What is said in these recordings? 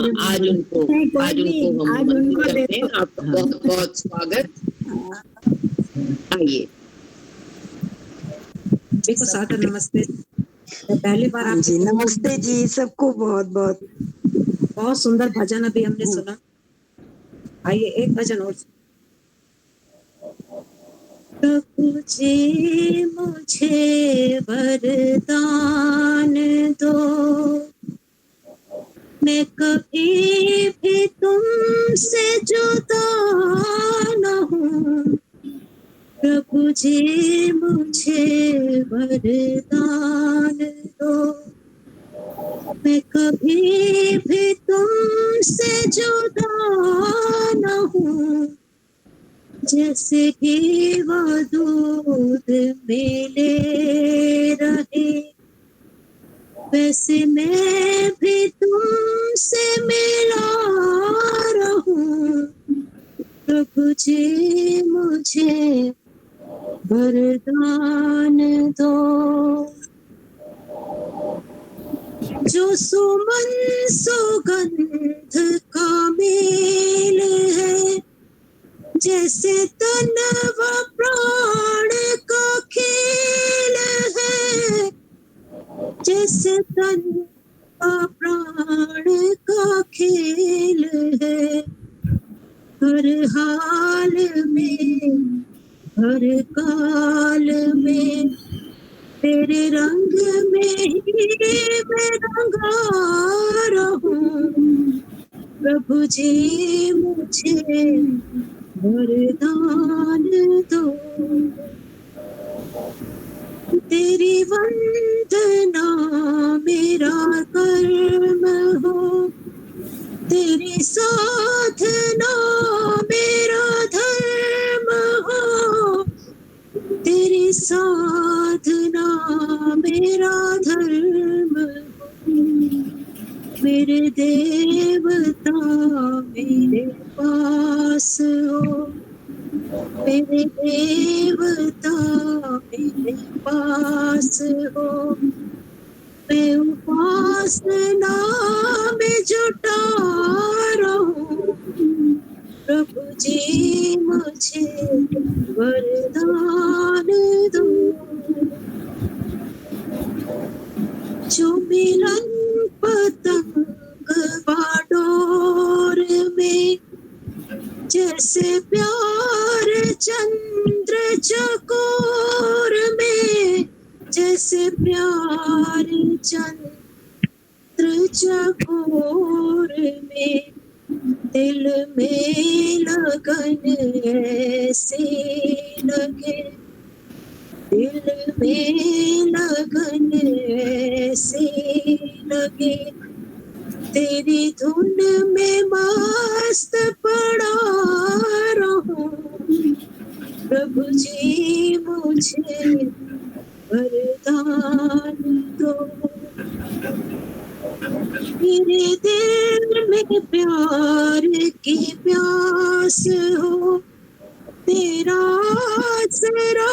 आज उनको हम आज उनको करते हैं। आपका बहुत बहुत स्वागत। आइए। देखो सादर नमस्ते। पहली बार आप जी नमस्ते जी, सबको बहुत बहुत सुंदर भजन अभी हमने सुना। आइए एक भजन और। प्रभु जी मुझे वरदान दो, मैं कभी भी तुमसे जुदा न हूँ। प्रभु जी मुझे वरदान दो, मैं कभी भी तुमसे जुदा न हूँ। जैसे कि वो दूध मिले रहे, वैसे मैं भी तुमसे मिला रहूं। प्रभु जी मुझे वरदान दो। जो सुमन सुगंध का मेल है, जैसे तन व प्राण का खेल है, जैसे तन व प्राण का खेल है। हर हाल में हर काल में तेरे रंग में ही मैं रंगा रहूं। प्रभु जी मुझे वरदान दो। तेरी वंदना मेरा कर्म हो, तेरी साधना मेरा धर्म हो, तेरी साधना मेरा धर्म हो। मेरे देवता मेरे पास हो, मेरे देवता मेरे पास हो। मैं उपासना में जुटा रहूं। प्रभु जी मुझे वरदान दो। जो मिलन पतंग बाडोर में, जैसे प्यार चंद्र चकोर में, जैसे प्यार चंद्र चकोर में। दिल में लगन ऐसी लगे, दिल में लगन ऐसी लगे। तेरी धुन में मस्त पड़ा रहूं। प्रभु जी मुझे वरदान दो। मेरे दिल में प्यार की प्यास हो, तेरा आसरा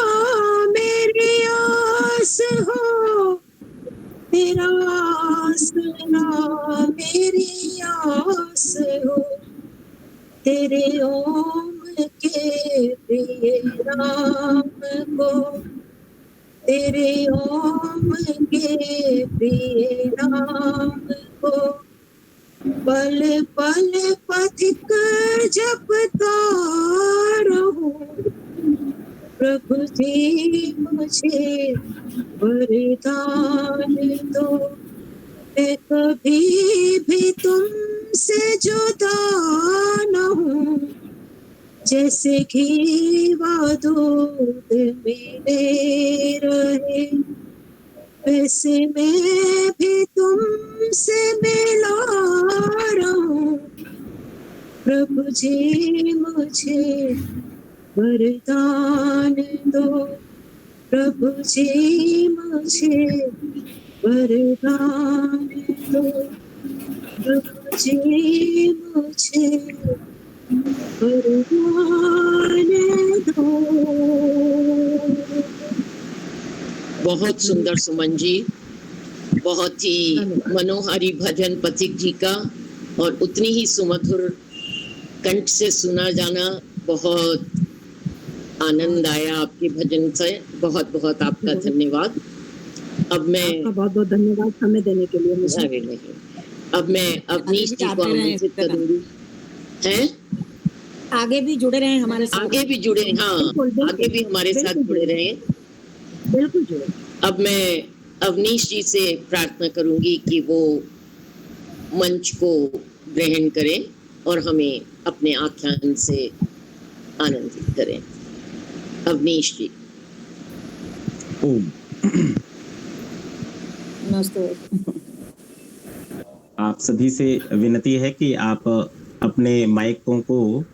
मेरी आस हो, तेरा आसरा मेरी आस हो। तेरे ओम के प्रिय राम को, तेरे ओम के प्रिय राम को, पल पल पथिक जपता रहूं। प्रभु जी मुझे वरदान दो, मैं कभी भी तुमसे जुदा न हूँ। जैसे घी व दूध मिले रहे, वैसे मैं भी तुमसे मिला रहूं। प्रभु जी मुझे वरदान दो। प्रभु जी मुझे वरदान दो। प्रभु जी मुझे वरदान दो। बहुत सुंदर सुमन जी, बहुत ही मनोहारी भजन पथिक जी का। और उतनी ही सुमधुर कंठ से सुना जाना। बहुत आनंद आया आपके भजन से। बहुत बहुत आपका धन्यवाद। अब मैं आपका बहुत बहुत धन्यवाद समय देने के लिए मुझे। अरे नहीं, अब मैं अवनीश जी को आमंत्रित करूंगी। हैं? आगे भी जुड़े रहे हमारे साथ। आगे भी जुड़े, हाँ, बिल्कुल, बिल्कुल, आगे भी हमारे साथ बिल्कुल जुड़े रहें। बिल्कुल जुड़े। अब मैं अवनीश जी से प्रार्थना करूंगी कि वो मंच को ग्रहण करें और हमें अपने आख्यान से आनंदित करें। अवनीश जी। ओम। नमस्ते। आप सभी से विनती है कि आप अपने माइकों को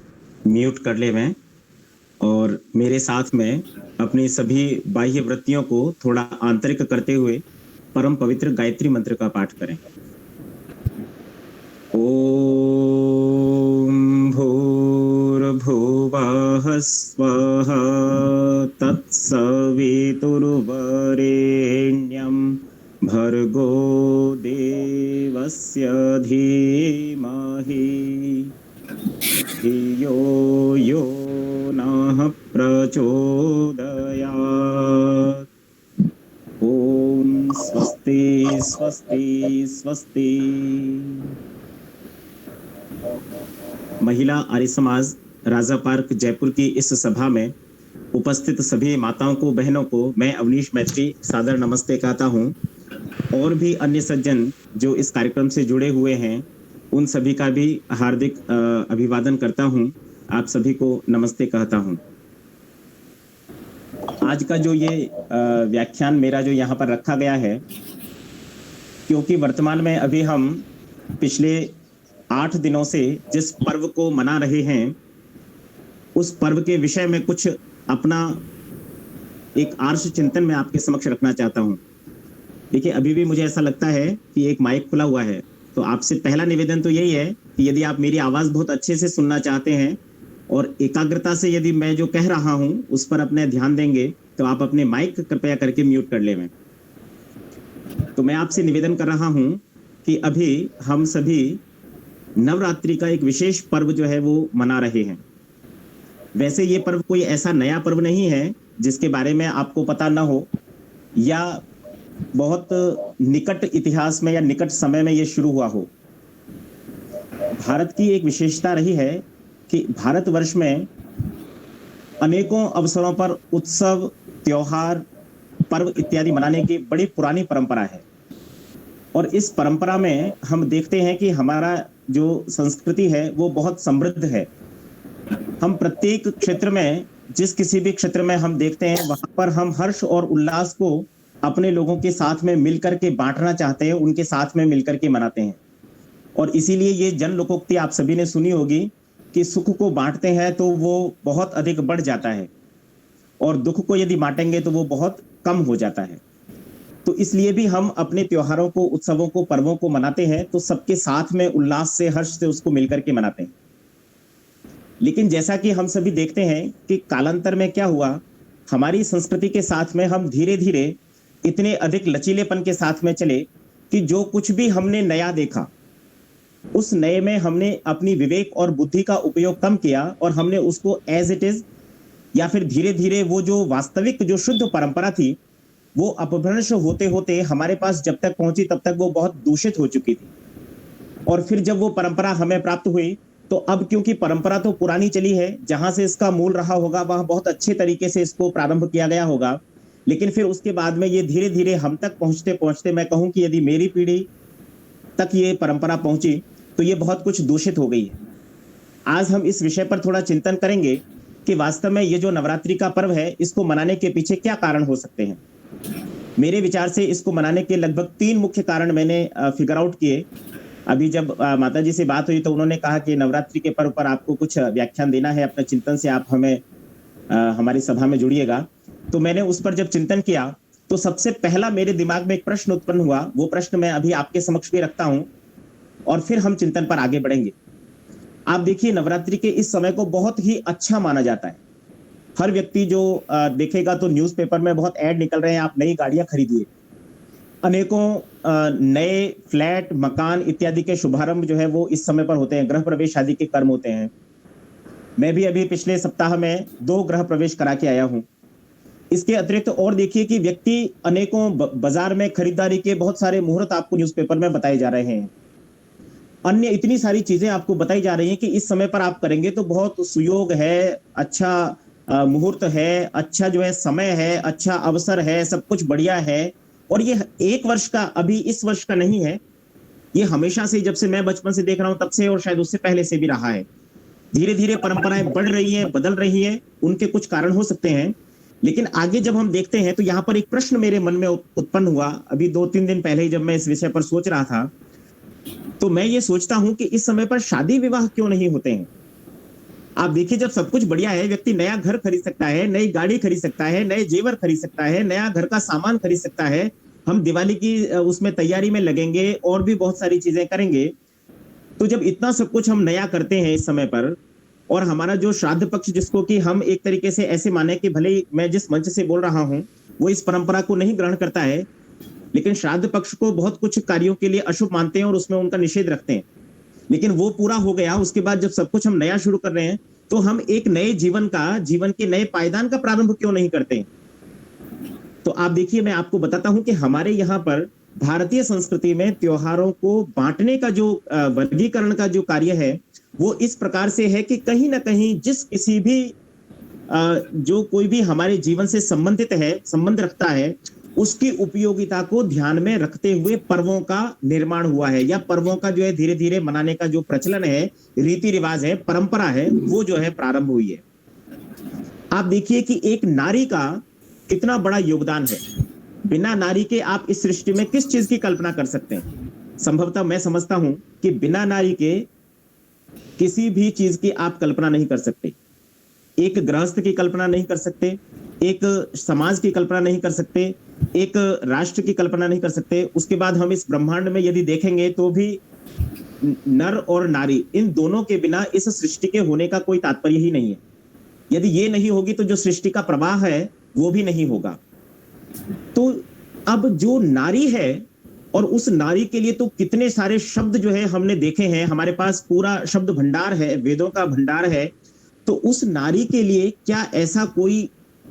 म्यूट कर लें और मेरे साथ में अपनी सभी बाह्य वृत्तियों को थोड़ा आंतरिक करते हुए परम पवित्र गायत्री मंत्र का पाठ करें। ओम भूर्भुवः स्वः तत्सवितुर्वरेण्यं भर्गो देवस्य धीमहि धियो यो नः प्रचोदयात्। ओम स्वस्ति स्वस्ति स्वस्ति। महिला आर्य समाज राजा पार्क जयपुर की इस सभा में उपस्थित सभी माताओं को, बहनों को मैं अवनीश मैत्री सादर नमस्ते कहता हूं। और भी अन्य सज्जन जो इस कार्यक्रम से जुड़े हुए हैं उन सभी का भी हार्दिक अभिवादन करता हूं। आप सभी को नमस्ते कहता हूं। आज का जो ये व्याख्यान मेरा जो यहाँ पर रखा गया है, क्योंकि वर्तमान में अभी हम पिछले 8 दिनों से जिस पर्व को मना रहे हैं उस पर्व के विषय में कुछ अपना एक आर्ष चिंतन मैं आपके समक्ष रखना चाहता हूं। देखिए, अभी भी मुझे ऐसा लगता है कि एक माइक खुला हुआ है, तो आपसे पहला निवेदन तो यही है कि यदि आप मेरी आवाज बहुत अच्छे से सुनना चाहते हैं और एकाग्रता से यदि मैं जो कह रहा हूं उस पर अपने ध्यान देंगे तो आप अपने माइक कृपया करके म्यूट कर लें। तो मैं आपसे निवेदन कर रहा हूं कि अभी हम सभी नवरात्रि का एक विशेष पर्व जो है वो मना रहे हैं। वैसे ये पर्व कोई ऐसा नया पर्व नहीं है जिसके बारे में आपको पता ना हो या बहुत निकट इतिहास में या निकट समय में ये शुरू हुआ हो। भारत की एक विशेषता रही है कि भारतवर्ष में अनेकों अवसरों पर उत्सव, त्योहार, पर्व इत्यादि मनाने की बड़ी पुरानी परंपरा है। और इस परंपरा में हम देखते हैं कि हमारा जो संस्कृति है वो बहुत समृद्ध है। हम प्रत्येक क्षेत्र में, जिस किसी भी क्षेत्र में हम देखते हैं वहां पर हम हर्ष और उल्लास को अपने लोगों के साथ में मिलकर के बांटना चाहते हैं, उनके साथ में मिलकर के मनाते हैं। और इसीलिए ये जन लोकोक्ति आप सभी ने सुनी होगी कि सुख को बांटते हैं तो वो बहुत अधिक बढ़ जाता है और दुख को यदि बांटेंगे तो वो बहुत कम हो जाता है। तो इसलिए भी हम अपने त्योहारों को, उत्सवों को, पर्वों को मनाते हैं तो सबके साथ में उल्लास से, हर्ष से उसको मिलकर के मनाते हैं। लेकिन जैसा कि हम सभी देखते हैं कि कालांतर में क्या हुआ, हमारी संस्कृति के साथ में हम धीरे धीरे इतने अधिक लचीलेपन के साथ में चले कि जो कुछ भी हमने नया देखा उस नए में हमने अपनी विवेक और बुद्धि का उपयोग कम किया और हमने उसको एज इट इज या फिर धीरे धीरे वो जो वास्तविक जो शुद्ध परंपरा थी वो अपभ्रंश होते होते हमारे पास जब तक पहुंची तब तक वो बहुत दूषित हो चुकी थी। और फिर जब वो परंपरा हमें प्राप्त हुई तो अब क्योंकि परंपरा तो पुरानी चली है, जहां से इसका मूल रहा होगा वहां बहुत अच्छे तरीके से इसको प्रारंभ किया गया होगा, लेकिन फिर उसके बाद में ये धीरे धीरे हम तक पहुंचते पहुंचते मैं कहूं कि यदि मेरी पीढ़ी तक ये परंपरा पहुंची तो ये बहुत कुछ दूषित हो गई है। आज हम इस विषय पर थोड़ा चिंतन करेंगे कि वास्तव में ये जो नवरात्रि का पर्व है इसको मनाने के पीछे क्या कारण हो सकते हैं। मेरे विचार से इसको मनाने के लगभग 3 मुख्य कारण मैंने फिगर आउट किए। अभी जब माता जी से बात हुई तो उन्होंने कहा कि नवरात्रि के पर्व पर आपको कुछ व्याख्यान देना है, अपने चिंतन से आप हमें हमारी सभा में जुड़िएगा। तो मैंने उस पर जब चिंतन किया तो सबसे पहला मेरे दिमाग में एक प्रश्न उत्पन्न हुआ। वो प्रश्न मैं अभी आपके समक्ष भी रखता हूं और फिर हम चिंतन पर आगे बढ़ेंगे। आप देखिए, नवरात्रि के इस समय को बहुत ही अच्छा माना जाता है। हर व्यक्ति जो देखेगा तो न्यूज़पेपर में बहुत ऐड निकल रहे हैं, आप नई गाड़ियां खरीदिए, अनेकों नए फ्लैट, मकान इत्यादि के शुभारंभ जो है वो इस समय पर होते हैं, गृह प्रवेश आदि के कर्म होते हैं। मैं भी अभी पिछले सप्ताह में 2 गृह प्रवेश करा के आया हूं। इसके अतिरिक्त और देखिए कि व्यक्ति अनेकों बाजार में खरीदारी के बहुत सारे मुहूर्त आपको न्यूज़पेपर में बताए जा रहे हैं, अन्य इतनी सारी चीजें आपको बताई जा रही हैं कि इस समय पर आप करेंगे तो बहुत सुयोग है, अच्छा मुहूर्त है, अच्छा जो है समय है, अच्छा अवसर है, सब कुछ बढ़िया है। और ये 1 वर्ष का, अभी इस वर्ष का नहीं है, ये हमेशा से, जब से मैं बचपन से देख रहा हूं तब से, और शायद उससे पहले से भी रहा है। धीरे धीरे परंपराएं बढ़ रही हैं, बदल रही हैं, उनके कुछ कारण हो सकते हैं, लेकिन आगे जब हम देखते हैं तो यहाँ पर एक प्रश्न मेरे मन में उत्पन्न हुआ अभी 2-3 दिन पहले ही, जब मैं इस विषय पर सोच रहा था। तो मैं ये सोचता हूं कि इस समय पर शादी विवाह क्यों नहीं होते हैं। आप देखिए, जब सब कुछ बढ़िया है, व्यक्ति नया घर खरीद सकता है, नई गाड़ी खरीद सकता है, नए जेवर खरीद सकता है, नया घर का सामान खरीद सकता है, हम दिवाली की उसमें तैयारी में लगेंगे और भी बहुत सारी चीजें करेंगे। तो जब इतना सब कुछ हम नया करते हैं इस समय पर, और हमारा जो श्राद्ध पक्ष, जिसको कि हम एक तरीके से ऐसे माने कि भले ही मैं जिस मंच से बोल रहा हूं वो इस परंपरा को नहीं ग्रहण करता है, लेकिन श्राद्ध पक्ष को बहुत कुछ कार्यों के लिए अशुभ मानते हैं और उसमें उनका निषेध रखते हैं, लेकिन वो पूरा हो गया। उसके बाद जब सब कुछ हम नया शुरू कर रहे हैं तो हम एक नए जीवन के नए पायदान का प्रारंभ क्यों नहीं करते। तो आप देखिए, मैं आपको बताता हूं कि हमारे यहाँ पर भारतीय संस्कृति में त्योहारों को बांटने का जो वर्गीकरण का जो कार्य है वो इस प्रकार से है कि कहीं ना कहीं जिस किसी भी जो कोई भी हमारे जीवन से संबंध रखता है, उसकी उपयोगिता को ध्यान में रखते हुए पर्वों का निर्माण हुआ है, या पर्वों का जो है धीरे धीरे मनाने का जो प्रचलन है, रीति रिवाज है, परंपरा है, वो जो है प्रारंभ हुई है। आप देखिए कि एक नारी का कितना बड़ा योगदान है। बिना नारी के आप इस सृष्टि में किस चीज की कल्पना कर सकते हैं। संभवतः मैं समझता हूं कि बिना नारी के किसी भी चीज की आप कल्पना नहीं कर सकते। एक गृहस्थ की कल्पना नहीं कर सकते, एक समाज की कल्पना नहीं कर सकते, एक राष्ट्र की कल्पना नहीं कर सकते। उसके बाद हम इस ब्रह्मांड में यदि देखेंगे तो भी नर और नारी, इन दोनों के बिना इस सृष्टि के होने का कोई तात्पर्य ही नहीं है। यदि ये नहीं होगी तो जो सृष्टि का प्रवाह है वो भी नहीं होगा। तो अब जो नारी है, और उस नारी के लिए तो कितने सारे शब्द जो है हमने देखे हैं, हमारे पास पूरा शब्द भंडार है, वेदों का भंडार है। तो उस नारी के लिए क्या ऐसा कोई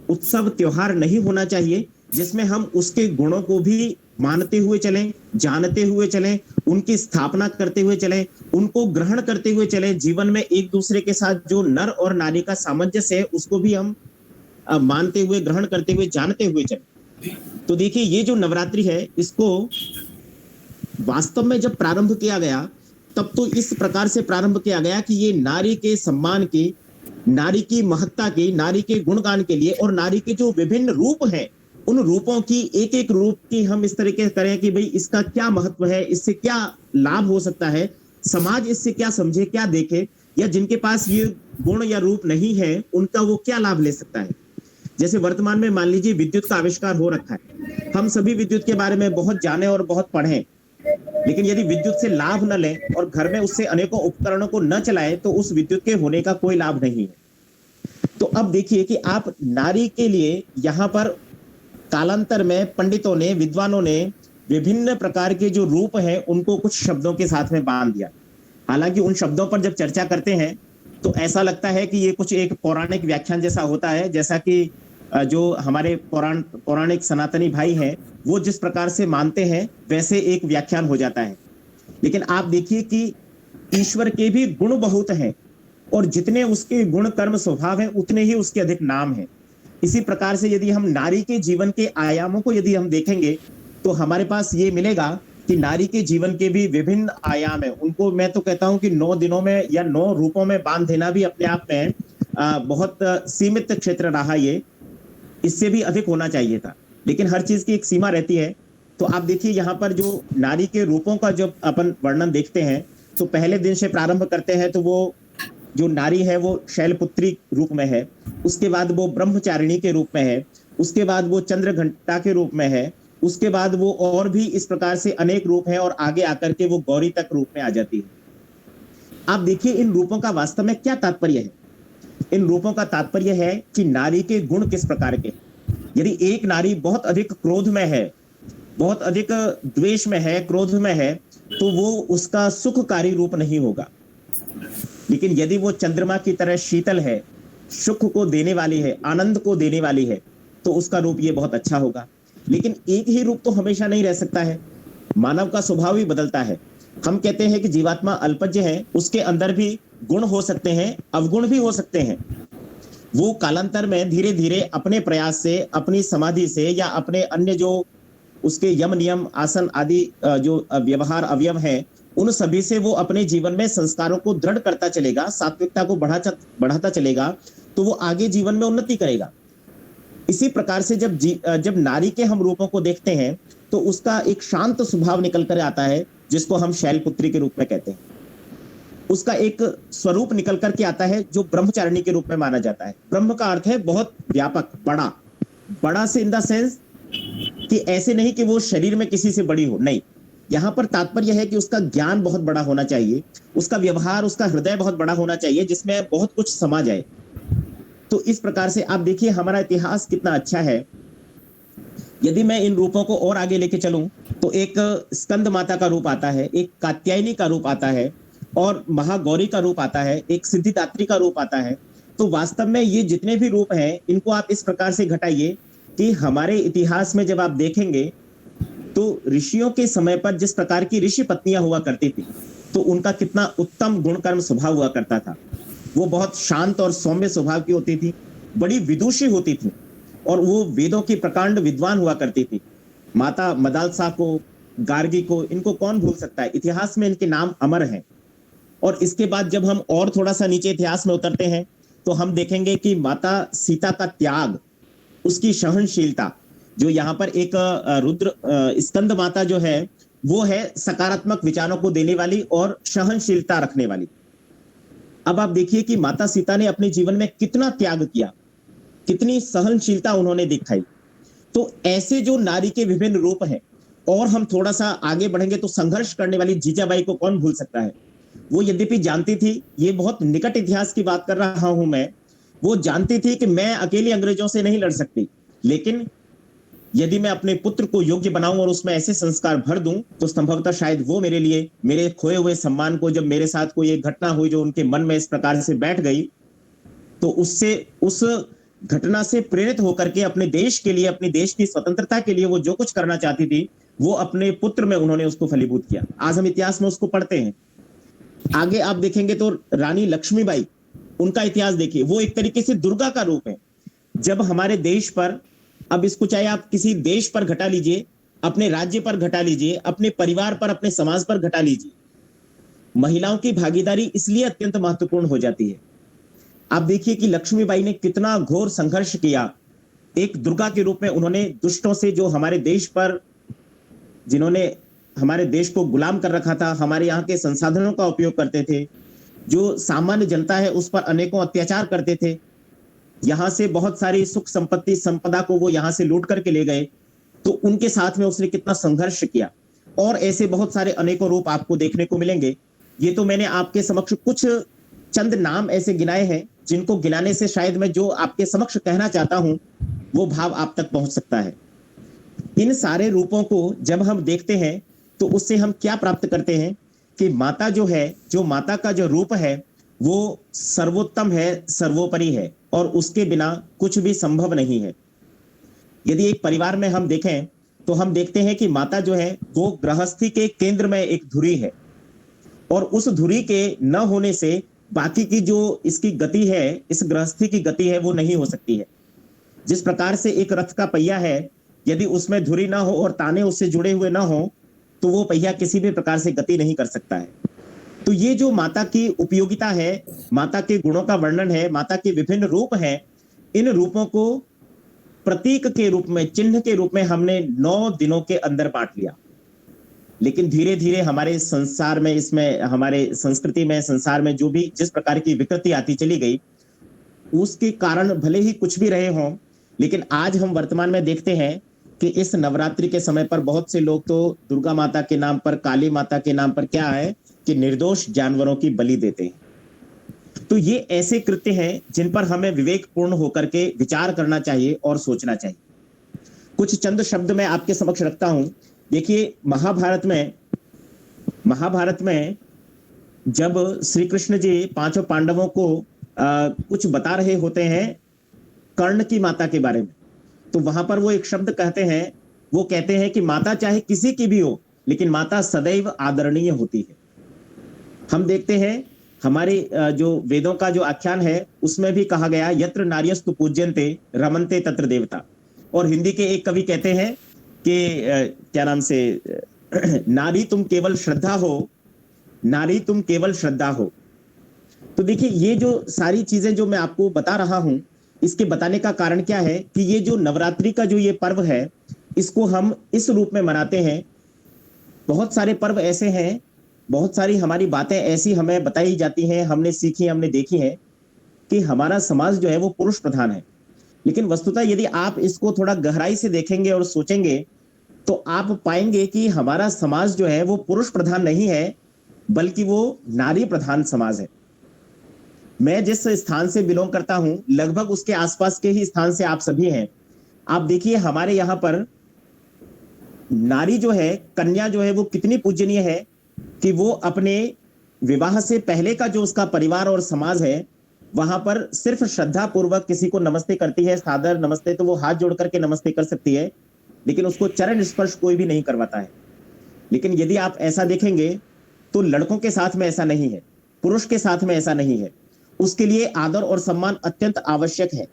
उत्सव त्योहार नहीं होना चाहिए जिसमें हम उसके गुणों को भी मानते हुए चलें, जानते हुए चलें, उनकी स्थापना करते हुए चलें, उनको ग्रहण करते हुए चलें, जीवन में एक दूसरे के साथ जो नर और नारी का सामंजस्य है उसको भी हम मानते हुए, ग्रहण करते हुए, जानते हुए चलें। तो देखिए, ये जो नवरात्रि है, इसको वास्तव में जब प्रारंभ किया गया तब तो इस प्रकार से प्रारंभ किया गया कि ये नारी के सम्मान की, नारी की महत्ता की, नारी के गुणगान के लिए, और नारी के जो विभिन्न रूप हैं उन रूपों की एक एक रूप की हम इस तरीके से करें कि भाई इसका क्या महत्व है, इससे क्या लाभ हो सकता है, समाज इससे क्या समझे, क्या देखे, या जिनके पास ये गुण या रूप नहीं है उनका वो क्या लाभ ले सकता है। जैसे वर्तमान में मान लीजिए विद्युत का आविष्कार हो रखा है, हम सभी विद्युत के बारे में बहुत जाने और बहुत पढ़ें, लेकिन यदि विद्युत से लाभ न लें और घर में उससे अनेकों उपकरणों को न चलाएं तो उस विद्युत के होने का कोई लाभ नहीं है। तो अब देखिए कि आप नारी के लिए यहाँ पर कालांतर में पंडितों ने, विद्वानों ने विभिन्न प्रकार के जो रूप हैं उनको कुछ शब्दों के साथ में बांध दिया। हालांकि उन शब्दों पर जब चर्चा करते हैं तो ऐसा लगता है कि ये कुछ एक पौराणिक व्याख्यान जैसा होता है, जैसा कि जो हमारे पौराणिक सनातनी भाई हैं वो जिस प्रकार से मानते हैं वैसे एक व्याख्यान हो जाता है। लेकिन आप देखिए कि ईश्वर के भी गुण बहुत हैं, और जितने उसके गुण, कर्म, स्वभाव हैं उतने ही उसके अधिक नाम हैं। इसी प्रकार से यदि हम नारी के जीवन के आयामों को यदि हम देखेंगे तो हमारे पास ये मिलेगा कि नारी के जीवन के भी विभिन्न आयाम है। उनको मैं तो कहता हूं कि 9 दिनों में या 9 रूपों में बांध देना भी अपने आप में बहुत सीमित क्षेत्र रहा। ये इससे भी अधिक होना चाहिए था, लेकिन हर चीज की एक सीमा रहती है। तो आप देखिए यहाँ पर जो नारी के रूपों का जब अपन वर्णन देखते हैं तो पहले दिन से प्रारंभ करते हैं तो वो जो नारी है वो शैलपुत्री रूप में है, उसके बाद वो ब्रह्मचारिणी के रूप में है, उसके बाद वो चंद्रघंटा के रूप में है, उसके बाद वो और भी इस प्रकार से अनेक रूप हैं, और आगे आकर के वो गौरी तक रूप में आ जाती है। आप देखिए इन रूपों का वास्तव में क्या तात्पर्य है। इन रूपों का तात्पर्य है कि नारी के गुण किस प्रकार के। यदि एक नारी बहुत अधिक क्रोध में है, बहुत अधिक द्वेष में है, क्रोध में है, तो वो उसका सुखकारी रूप नहीं होगा। लेकिन यदि वो चंद्रमा की तरह शीतल है, सुख को देने वाली है, आनंद को देने वाली है, तो उसका रूप ये बहुत अच्छा होगा। लेकिन एक ही रूप तो हमेशा नहीं रह सकता है, मानव का स्वभाव ही बदलता है। हम कहते हैं कि जीवात्मा अल्पज्य है, उसके अंदर भी गुण हो सकते हैं, अवगुण भी हो सकते हैं। वो कालांतर में धीरे धीरे अपने प्रयास से, अपनी समाधि से, या अपने अन्य जो उसके यम नियम आसन आदि जो व्यवहार अवयव है, उन सभी से वो अपने जीवन में संस्कारों को दृढ़ करता चलेगा, सात्विकता को बढ़ाता चलेगा, तो वो आगे जीवन में उन्नति करेगा। इसी प्रकार से जब नारी के हम रूपों को देखते हैं तो उसका एक शांत स्वभाव निकल कर आता है, जिसको हम शैलपुत्री के रूप में कहते हैं। उसका एक स्वरूप निकल करके आता है जो ब्रह्मचारिणी के रूप में माना जाता है। ब्रह्म का अर्थ है बहुत व्यापक, बड़ा। बड़ा से इन द सेंस कि ऐसे नहीं कि वो शरीर में किसी से बड़ी हो, नहीं। यहाँ पर तात्पर्य है कि उसका ज्ञान बहुत बड़ा होना चाहिए, उसका व्यवहार, उसका हृदय बहुत बड़ा होना चाहिए, जिसमें बहुत कुछ समा जाए। तो इस प्रकार से आप देखिए हमारा इतिहास कितना अच्छा है। यदि मैं इन रूपों को और आगे लेके चलूं तो एक स्कंद माता का रूप आता है, एक कात्यायनी का रूप आता है, और महागौरी का रूप आता है, एक सिद्धिदात्री का रूप आता है। तो वास्तव में ये जितने भी रूप हैं, इनको आप इस प्रकार से घटाइए कि हमारे इतिहास में जब आप देखेंगे तो ऋषियों के समय पर जिस प्रकार की ऋषि पत्नियां हुआ करती थी, तो उनका कितना उत्तम गुणकर्म स्वभाव हुआ करता था। वो बहुत शांत और सौम्य स्वभाव की होती थी, बड़ी विदुषी होती थी, और वो वेदों की प्रकांड विद्वान हुआ करती थी। माता मदालसा को, गार्गी को, इनको कौन भूल सकता है, इतिहास में इनके नाम अमर हैं। और इसके बाद जब हम और थोड़ा सा नीचे इतिहास में उतरते हैं तो हम देखेंगे कि माता सीता का त्याग, उसकी सहनशीलता, जो यहाँ पर एक रुद्र स्कंद माता जो है वो है सकारात्मक विचारों को देने वाली और सहनशीलता रखने वाली। अब आप देखिए कि माता सीता ने अपने जीवन में कितना त्याग किया, कितनी सहनशीलता उन्होंने दिखाई। तो ऐसे जो नारी के विभिन्न रूप हैं, और हम थोड़ा सा आगे बढ़ेंगे तो संघर्ष करने वाली जीजाबाई को कौन भूल सकता है। वो यद्यपि जानती थी, ये बहुत निकट इतिहास की बात कर रहा हूं मैं, वो जानती थी कि मैं अकेली अंग्रेजों से नहीं लड़ सकती, लेकिन यदि मैं अपने पुत्र को योग्य बनाऊं और उसमें ऐसे संस्कार भर दूं तो संभवतः शायद वो मेरे लिए, मेरे खोए हुए सम्मान को, जब मेरे साथ कोई एक घटना हुई जो उनके मन में इस प्रकार से बैठ गई, तो उससे, उस घटना से प्रेरित होकर के अपने देश के लिए, अपने देश की स्वतंत्रता के लिए वो जो कुछ करना चाहती थी, वो अपने पुत्र में उन्होंने उसको फलीभूत किया। आज हम इतिहास में उसको पढ़ते हैं। आगे आप देखेंगे तो रानी लक्ष्मीबाई, उनका इतिहास देखिए, वो एक तरीके से दुर्गा का रूप है। जब हमारे देश पर, अब इसको चाहे आप किसी देश पर घटा लीजिए, अपने राज्य पर घटा लीजिए, अपने परिवार पर, अपने समाज पर घटा लीजिए, महिलाओं की भागीदारी इसलिए अत्यंत महत्वपूर्ण हो जाती है। आप देखिए कि लक्ष्मीबाई ने कितना घोर संघर्ष किया। एक दुर्गा के रूप में उन्होंने दुष्टों से, जो हमारे देश पर, जिन्होंने हमारे देश को गुलाम कर रखा था, हमारे यहाँ के संसाधनों का उपयोग करते थे, जो सामान्य जनता है उस पर अनेकों अत्याचार करते थे, यहाँ से बहुत सारी सुख संपत्ति, संपदा को वो यहाँ से लूट करके ले गए, तो उनके साथ में उसने कितना संघर्ष किया। और ऐसे बहुत सारे अनेकों रूप आपको देखने को मिलेंगे। ये तो मैंने आपके समक्ष कुछ चंद नाम ऐसे गिनाए हैं, जिनको गिनाने से शायद मैं जो आपके समक्ष कहना चाहता हूं वो भाव आप तक पहुंच सकता है। इन सारे रूपों को जब हम देखते हैं तो उससे हम क्या प्राप्त करते हैं कि माता जो है, जो माता का जो रूप है वो सर्वोत्तम है, सर्वोपरि है, और उसके बिना कुछ भी संभव नहीं है। यदि एक परिवार में हम देखें तो हम देखते हैं कि माता जो है वो गृहस्थी के केंद्र में एक धुरी है, और उस धुरी के न होने से बाकी की जो इसकी गति है, इस गृहस्थी की गति है, वो नहीं हो सकती है। जिस प्रकार से एक रथ का पहिया है, यदि उसमें धुरी ना हो और ताने उससे जुड़े हुए ना हो तो वो पहिया किसी भी प्रकार से गति नहीं कर सकता है। तो ये जो माता की उपयोगिता है, माता के गुणों का वर्णन है, माता के विभिन्न रूप हैं, इन रूपों को प्रतीक के रूप में, चिन्ह के रूप में हमने 9 दिनों के अंदर बांट लिया। लेकिन धीरे धीरे हमारे संसार में, इसमें हमारे संस्कृति में, संसार में जो भी जिस प्रकार की विकृति आती चली गई, उसके कारण भले ही कुछ भी रहे हों, लेकिन आज हम वर्तमान में देखते हैं कि इस नवरात्रि के समय पर बहुत से लोग तो दुर्गा माता के नाम पर, काली माता के नाम पर क्या है कि निर्दोष जानवरों की बलि देते हैं। तो ये ऐसे कृत्य हैं जिन पर हमें विवेकपूर्ण होकर के विचार करना चाहिए और सोचना चाहिए। कुछ चंद शब्द मैं आपके समक्ष रखता हूं देखिए महाभारत में जब श्री कृष्ण जी पांचों पांडवों को कुछ बता रहे होते हैं कर्ण की माता के बारे में, तो वहां पर वो एक शब्द कहते हैं, वो कहते हैं कि माता चाहे किसी की भी हो, लेकिन माता सदैव आदरणीय होती है। हम देखते हैं हमारे जो वेदों का जो आख्यान है उसमें भी कहा गया यत्र नार्यस्तु पूज्यन्ते रमन्ते तत्र देवता। और हिंदी के एक कवि कहते हैं कि क्या नाम से नारी तुम केवल श्रद्धा हो, नारी तुम केवल श्रद्धा हो। तो देखिए ये जो सारी चीजें जो मैं आपको बता रहा हूं, इसके बताने का कारण क्या है कि ये जो नवरात्रि का जो ये पर्व है इसको हम इस रूप में मनाते हैं। बहुत सारे पर्व ऐसे हैं, बहुत सारी हमारी बातें ऐसी हमें बताई जाती हैं, हमने सीखी, हमने देखी हैं कि हमारा समाज जो है वो पुरुष प्रधान है। लेकिन वस्तुतः यदि आप इसको थोड़ा गहराई से देखेंगे और सोचेंगे तो आप पाएंगे कि हमारा समाज जो है वो पुरुष प्रधान नहीं है, बल्कि वो नारी प्रधान समाज है। मैं जिस स्थान से बिलोंग करता हूं लगभग उसके आसपास के ही स्थान से आप सभी हैं। आप देखिए हमारे यहाँ पर नारी जो है, कन्या जो है वो कितनी पूजनीय है कि वो अपने विवाह से पहले का जो उसका परिवार और समाज है वहां पर सिर्फ श्रद्धा पूर्वक किसी को नमस्ते करती है। सादर नमस्ते तो वो हाथ जोड़ करके नमस्ते कर सकती है, लेकिन उसको चरण स्पर्श कोई भी नहीं करवाता है। लेकिन यदि आप ऐसा देखेंगे तो लड़कों के साथ में ऐसा नहीं है, पुरुष के साथ में ऐसा नहीं है। उसके लिए आदर और सम्मान अत्यंत आवश्यक है।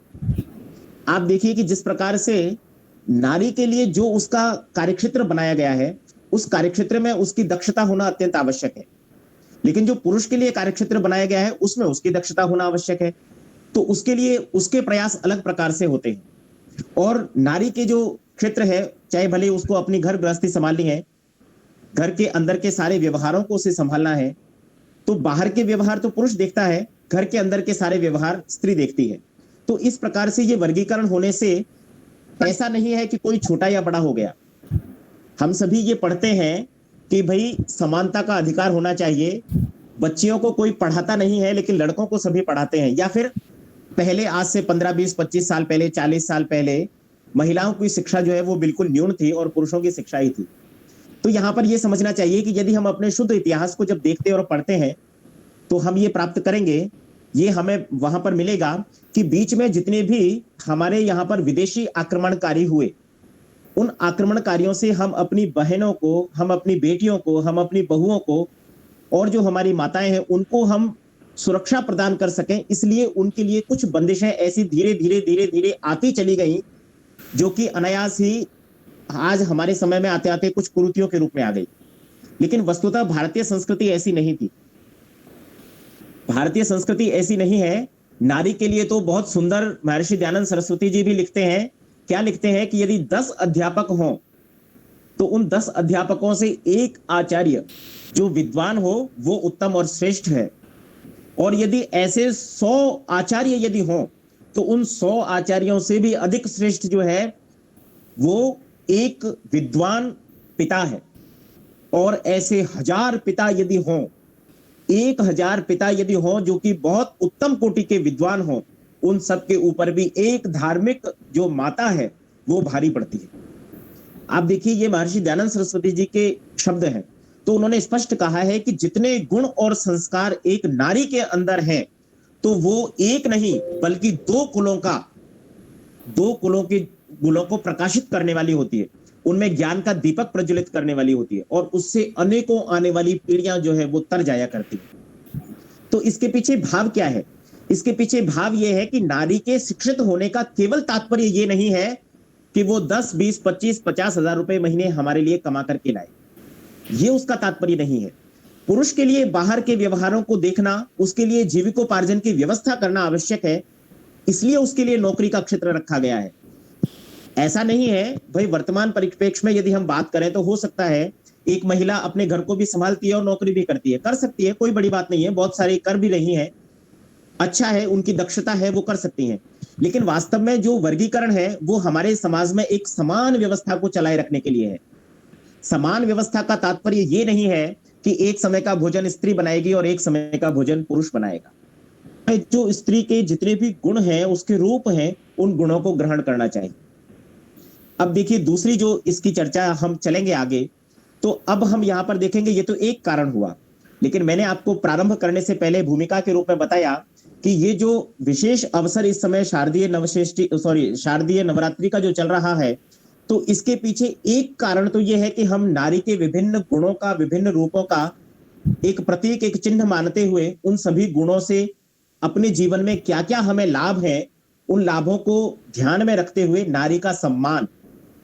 आप देखिए कि जिस प्रकार से नारी के लिए जो उसका कार्यक्षेत्र बनाया गया है उस कार्यक्षेत्र में उसकी दक्षता होना अत्यंत आवश्यक है, लेकिन जो पुरुष के लिए कार्यक्षेत्र बनाया गया है उसमें उसकी दक्षता होना आवश्यक है। तो उसके लिए उसके प्रयास अलग प्रकार से होते हैं। और नारी के जो क्षेत्र है, चाहे भले उसको अपनी घर गृहस्थी संभालनी है, घर के अंदर के सारे व्यवहारों को उसे संभालना है, तो बाहर के व्यवहार तो पुरुष देखता है, घर के अंदर के सारे व्यवहार स्त्री देखती है। तो इस प्रकार से ये वर्गीकरण होने से ऐसा नहीं है कि कोई छोटा या बड़ा हो गया। हम सभी ये पढ़ते हैं कि भाई समानता का अधिकार होना चाहिए। बच्चियों को कोई पढ़ाता नहीं है, लेकिन लड़कों को सभी पढ़ाते हैं। या फिर पहले आज से 15, 20, 25 साल पहले, 40 साल पहले महिलाओं की शिक्षा जो है वो बिल्कुल न्यून थी और पुरुषों की शिक्षा ही थी। तो यहाँ पर ये समझना चाहिए कि यदि हम अपने शुद्ध इतिहास को जब देखते और पढ़ते हैं तो हम ये प्राप्त करेंगे, ये हमें वहां पर मिलेगा कि बीच में जितने भी हमारे यहाँ पर विदेशी आक्रमणकारी हुए, उन आक्रमणकारियों से हम अपनी बहनों को, हम अपनी बेटियों को, हम अपनी बहुओं को और जो हमारी माताएं हैं उनको हम सुरक्षा प्रदान कर सकें, इसलिए उनके लिए कुछ बंदिशें ऐसी धीरे धीरे धीरे धीरे आती चली गई, जो कि अनायास ही आज हमारे समय में आते आते कुछ कुरीतियों के रूप में आ गई। लेकिन वस्तुतः भारतीय संस्कृति ऐसी नहीं थी। भारतीय संस्कृति ऐसी नहीं है। नारी के लिए तो बहुत सुंदर महर्षि दयानंद सरस्वती जी भी लिखते हैं। क्या लिखते हैं कि यदि 10 अध्यापक हों तो उन 10 अध्यापकों से एक आचार्य जो विद्वान हो वो उत्तम और श्रेष्ठ है, और यदि ऐसे 100 आचार्य यदि हों तो उन 100 आचार्यों से भी अधिक श्रेष्ठ जो है वो एक विद्वान पिता है। और ऐसे 1000 पिता यदि हों, 1000 पिता यदि हों जो कि बहुत उत्तम कोटि के विद्वान हों, उन सब के ऊपर भी एक धार्मिक जो माता है वो भारी पड़ती है। आप देखिए ये महर्षि दयानंद सरस्वती जी के शब्द हैं। तो उन्होंने स्पष्ट कहा है कि जितने गुण और संस्कार एक नारी के अंदर हैं तो वो एक नहीं बल्कि 2 कुलों के गुणों को प्रकाशित करने वाली होती है। उनमें ज्ञान का दीपक प्रज्वलित करने वाली होती है और उससे अनेकों आने वाली पीढ़ियां जो है वो तर जाया करती है। तो इसके पीछे भाव क्या है? इसके पीछे भाव ये है कि नारी के शिक्षित होने का केवल तात्पर्य ये नहीं है कि वो 10, 20, 25, 50 हजार रुपए महीने हमारे लिए कमा करके लाए, ये उसका तात्पर्य नहीं है। पुरुष के लिए बाहर के व्यवहारों को देखना, उसके लिए जीविकोपार्जन की व्यवस्था करना आवश्यक है, इसलिए उसके लिए नौकरी का क्षेत्र रखा गया है। ऐसा नहीं है भाई, वर्तमान परिप्रेक्ष्य में यदि हम बात करें तो हो सकता है एक महिला अपने घर को भी संभालती है और नौकरी भी करती है, कर सकती है, कोई बड़ी बात नहीं है, बहुत सारे कर भी रही है, अच्छा है, उनकी दक्षता है, वो कर सकती हैं। लेकिन वास्तव में जो वर्गीकरण है वो हमारे समाज में एक समान व्यवस्था को चलाए रखने के लिए है। समान व्यवस्था का तात्पर्य ये नहीं है कि एक समय का भोजन स्त्री बनाएगी और एक समय का भोजन पुरुष बनाएगा। जो स्त्री के जितने भी गुण हैं, उसके रूप हैं, उन गुणों को ग्रहण करना चाहिए। अब देखिए दूसरी जो इसकी चर्चा हम चलेंगे आगे, तो अब हम यहाँ पर देखेंगे ये तो एक कारण हुआ, लेकिन मैंने आपको प्रारंभ करने से पहले भूमिका के रूप में बताया कि ये जो विशेष अवसर इस समय शारदीय नवरात्रि का जो चल रहा है, तो इसके पीछे एक कारण तो ये है कि हम नारी के विभिन्न गुणों का, विभिन्न रूपों का एक प्रतीक, एक चिन्ह मानते हुए उन सभी गुणों से अपने जीवन में क्या क्या हमें लाभ है, उन लाभों को ध्यान में रखते हुए नारी का सम्मान,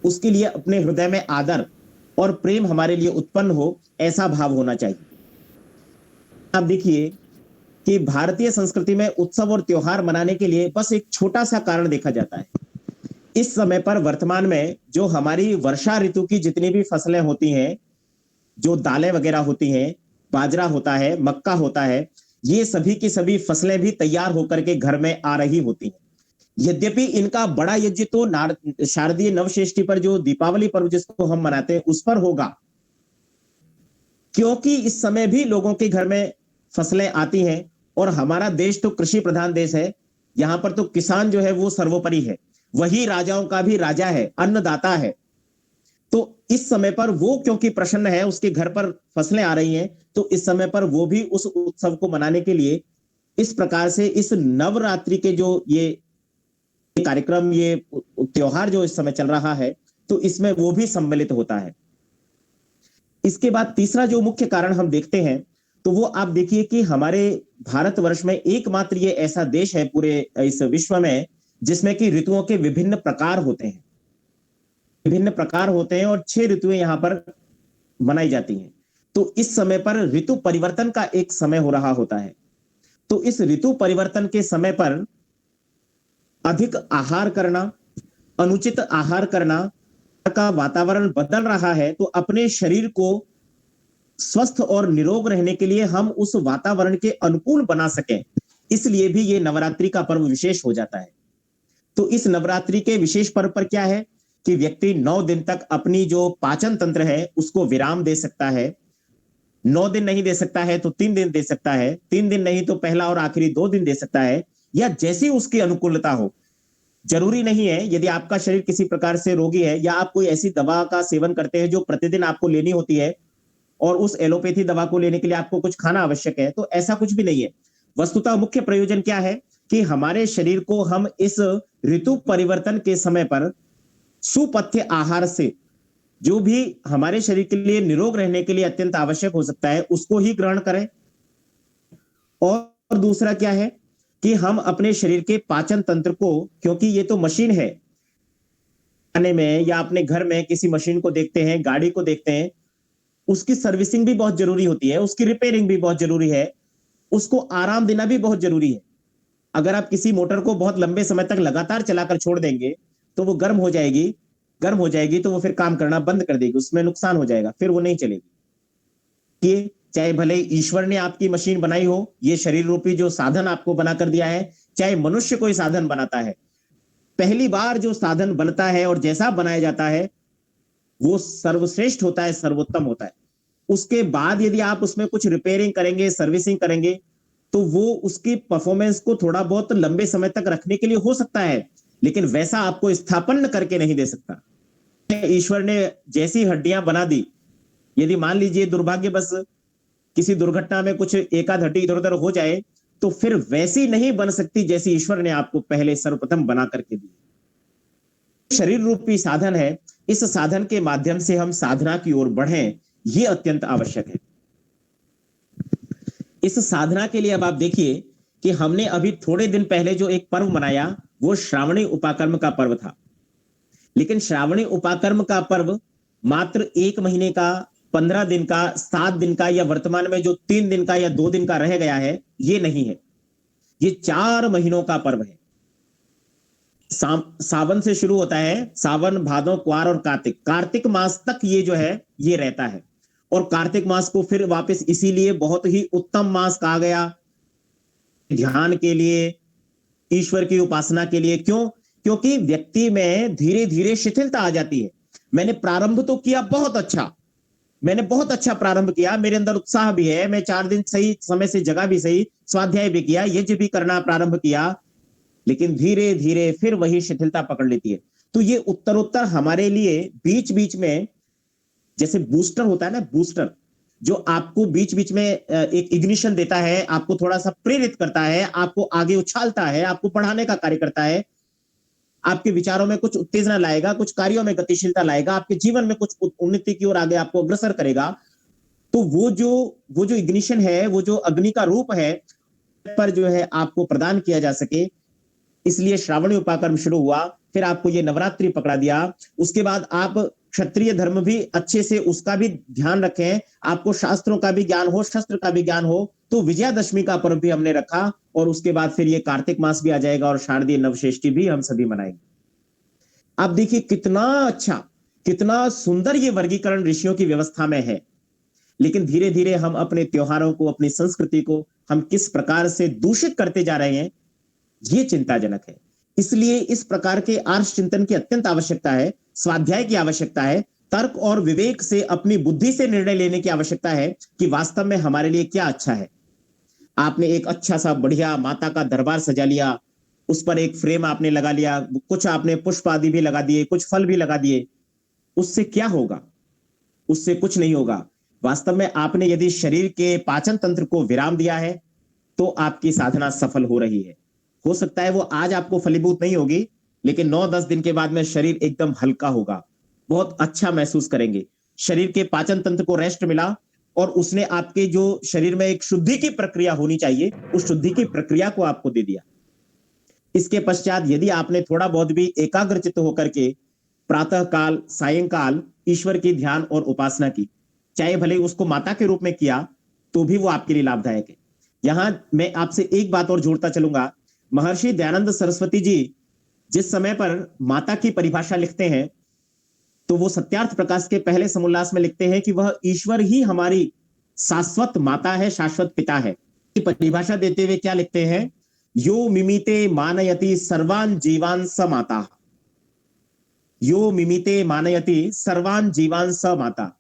उसके लिए अपने हृदय में आदर और प्रेम हमारे लिए उत्पन्न हो, ऐसा भाव होना चाहिए। आप देखिए कि भारतीय संस्कृति में उत्सव और त्योहार मनाने के लिए बस एक छोटा सा कारण देखा जाता है। इस समय पर वर्तमान में जो हमारी वर्षा ऋतु की जितनी भी फसलें होती हैं, जो दालें वगैरह होती हैं, बाजरा होता है, मक्का होता है, ये सभी की सभी फसलें भी तैयार होकर के घर में आ रही होती हैं। यद्यपि इनका बड़ा यज्ञ तो शारदीय नवषष्ठी पर, जो दीपावली पर्व जिसको हम मनाते हैं, उस पर होगा, क्योंकि इस समय भी लोगों के घर में फसलें आती हैं और हमारा देश तो कृषि प्रधान देश है। यहां पर तो किसान जो है वो सर्वोपरि है, वही राजाओं का भी राजा है, अन्नदाता है। तो इस समय पर वो क्योंकि प्रसन्न है, उसके घर पर फसलें आ रही हैं, तो इस समय पर वो भी उस उत्सव को मनाने के लिए इस प्रकार से इस नवरात्रि के जो ये कार्यक्रम, ये त्योहार जो इस समय चल रहा है, तो इसमें वो भी सम्मिलित होता है। इसके बाद तीसरा जो मुख्य कारण हम देखते हैं, तो वो आप देखिए कि हमारे भारतवर्ष में एकमात्र ये ऐसा देश है पूरे इस विश्व में जिसमें कि ऋतुओं के विभिन्न प्रकार होते हैं, विभिन्न प्रकार होते हैं और 6 ऋतुएं यहां पर मनाई जाती हैं। तो इस समय पर ऋतु परिवर्तन का एक समय हो रहा होता है। तो इस ऋतु परिवर्तन के समय पर अधिक आहार करना, अनुचित आहार करना का वातावरण बदल रहा है, तो अपने शरीर को स्वस्थ और निरोग रहने के लिए हम उस वातावरण के अनुकूल बना सकें, इसलिए भी ये नवरात्रि का पर्व विशेष हो जाता है। तो इस नवरात्रि के विशेष पर्व पर क्या है कि व्यक्ति 9 दिन तक अपनी जो पाचन तंत्र है उसको विराम दे सकता है। 9 दिन नहीं दे सकता है तो 3 दिन दे सकता है, 3 दिन नहीं तो पहला और आखिरी 2 दिन दे सकता है, या जैसी उसकी अनुकूलता हो। जरूरी नहीं है, यदि आपका शरीर किसी प्रकार से रोगी है या आप कोई ऐसी दवा का सेवन करते हैं जो प्रतिदिन आपको लेनी होती है और उस एलोपैथी दवा को लेने के लिए आपको कुछ खाना आवश्यक है, तो ऐसा कुछ भी नहीं है। वस्तुतः मुख्य प्रयोजन क्या है कि हमारे शरीर को हम इस ऋतु परिवर्तन के समय पर सुपथ्य आहार से जो भी हमारे शरीर के लिए निरोग रहने के लिए अत्यंत आवश्यक हो सकता है उसको ही ग्रहण करें। और दूसरा क्या है कि हम अपने शरीर के पाचन तंत्र को, क्योंकि ये तो मशीन है, खाने में या अपने घर में किसी मशीन को देखते हैं, गाड़ी को देखते हैं, उसकी सर्विसिंग भी बहुत जरूरी होती है, उसकी रिपेयरिंग भी बहुत जरूरी है, उसको आराम देना भी बहुत जरूरी है। अगर आप किसी मोटर को बहुत लंबे समय तक लगातार चलाकर छोड़ देंगे तो वो गर्म हो जाएगी तो वो फिर काम करना बंद कर देगी, उसमें नुकसान हो जाएगा, फिर वो नहीं चलेगी। ये चाहे भले ईश्वर ने आपकी मशीन बनाई हो, ये शरीर रूपी जो साधन आपको बनाकर दिया है, चाहे मनुष्य कोई साधन बनाता है, पहली बार जो साधन बनता है और जैसा बनाया जाता है वो सर्वश्रेष्ठ होता है, सर्वोत्तम होता है। उसके बाद यदि आप उसमें कुछ रिपेयरिंग करेंगे, सर्विसिंग करेंगे, तो वो उसकी परफॉर्मेंस को थोड़ा बहुत लंबे समय तक रखने के लिए हो सकता है, लेकिन वैसा आपको स्थापन करके नहीं दे सकता। ईश्वर ने जैसी हड्डियां बना दी, यदि मान लीजिए दुर्भाग्य बस किसी दुर्घटना में कुछ एकाध हड्डी इधर उधर हो जाए, तो फिर वैसी नहीं बन सकती जैसी ईश्वर ने आपको पहले सर्वप्रथम बना करके दी। शरीर रूपी साधन है, इस साधन के माध्यम से हम साधना की ओर बढ़ें, यह अत्यंत आवश्यक है। इस साधना के लिए अब आप देखिए कि हमने अभी थोड़े दिन पहले जो एक पर्व मनाया वो श्रावणी उपाकर्म का पर्व था, लेकिन श्रावणी उपाकर्म का पर्व मात्र 1 महीने का, 15 दिन का, 7 दिन का या वर्तमान में जो 3 दिन का या 2 दिन का रह गया है, ये नहीं है। ये 4 महीनों का पर्व है। सावन से शुरू होता है, सावन, भादो, क्वार और कार्तिक, कार्तिक मास तक ये जो है ये रहता है। और कार्तिक मास को फिर वापस इसीलिए बहुत ही उत्तम मास कहा गया, ध्यान के लिए, ईश्वर की उपासना के लिए। क्यों? क्योंकि व्यक्ति में धीरे धीरे शिथिलता आ जाती है। मैंने प्रारंभ तो किया बहुत अच्छा, मैंने बहुत अच्छा प्रारंभ किया, मेरे अंदर उत्साह भी है, मैं 4 दिन सही समय से जगह भी सही, स्वाध्याय भी किया, यज्ञ भी करना प्रारंभ किया, लेकिन धीरे धीरे फिर वही शिथिलता पकड़ लेती है। तो ये उत्तरोत्तर हमारे लिए बीच बीच में, जैसे बूस्टर होता है ना, बूस्टर जो आपको बीच बीच में एक इग्निशन देता है, आपको थोड़ा सा प्रेरित करता है, आपको आगे उछालता है, आपको पढ़ाने का कार्य करता है, आपके विचारों में कुछ उत्तेजना लाएगा, कुछ कार्यों में गतिशीलता लाएगा, आपके जीवन में कुछ उन्नति की ओर आगे आपको अग्रसर करेगा। तो वो जो इग्निशन है, वो जो अग्नि का रूप है पर जो है आपको प्रदान किया जा सके, इसलिए श्रावणी उपाकर्म शुरू हुआ। फिर आपको ये नवरात्रि पकड़ा दिया। उसके बाद आप क्षत्रिय धर्म भी अच्छे से उसका भी ध्यान रखें, आपको शास्त्रों का भी ज्ञान हो, शस्त्र का भी ज्ञान हो। तो विजयादशमी का पर्व भी हमने रखा, और उसके बाद फिर ये कार्तिक मास भी आ जाएगा और शारदीय नवषष्ठी भी हम सभी मनाएंगे। आप देखिए कितना अच्छा, कितना सुंदर ये वर्गीकरण ऋषियों की व्यवस्था में है। लेकिन धीरे धीरे हम अपने त्योहारों को, अपनी संस्कृति को हम किस प्रकार से दूषित करते जा रहे हैं, ये चिंताजनक है। इसलिए इस प्रकार के आर्ष चिंतन की अत्यंत आवश्यकता है, स्वाध्याय की आवश्यकता है, तर्क और विवेक से, अपनी बुद्धि से निर्णय लेने की आवश्यकता है कि वास्तव में हमारे लिए क्या अच्छा है। आपने एक अच्छा सा बढ़िया माता का दरबार सजा लिया, उस पर एक फ्रेम आपने लगा लिया, कुछ आपने पुष्प आदि भी लगा दिए, कुछ फल भी लगा दिए, उससे क्या होगा? उससे कुछ नहीं होगा। वास्तव में आपने यदि शरीर के पाचन तंत्र को विराम दिया है तो आपकी साधना सफल हो रही है। हो सकता है वो आज आपको फलीभूत नहीं होगी, लेकिन 9-10 दिन के बाद में शरीर एकदम हल्का होगा, बहुत अच्छा महसूस करेंगे। शरीर के पाचन तंत्र को रेस्ट मिला और उसने आपके जो शरीर में एक शुद्धि की प्रक्रिया होनी चाहिए, उस शुद्धि की प्रक्रिया को आपको दे दिया। इसके पश्चात यदि आपने थोड़ा बहुत भी एकाग्रचित्त होकर के प्रातः काल, सायंकाल ईश्वर की ध्यान और उपासना की, चाहे भले उसको माता के रूप में किया, तो भी वो आपके लिए लाभदायक है। यहां मैं आपसे एक बात और जोड़ता चलूंगा। महर्षि दयानंद सरस्वती जी जिस समय पर माता की परिभाषा लिखते हैं, तो वो सत्यार्थ प्रकाश के पहले समोल्लास में लिखते हैं कि वह ईश्वर ही हमारी शाश्वत माता है, शाश्वत पिता है। परिभाषा देते हुए क्या लिखते हैं? यो मिमीते मानयति सर्वान जीवान स माता। यो मिमीते मानयति सर्वान जीवान स माता।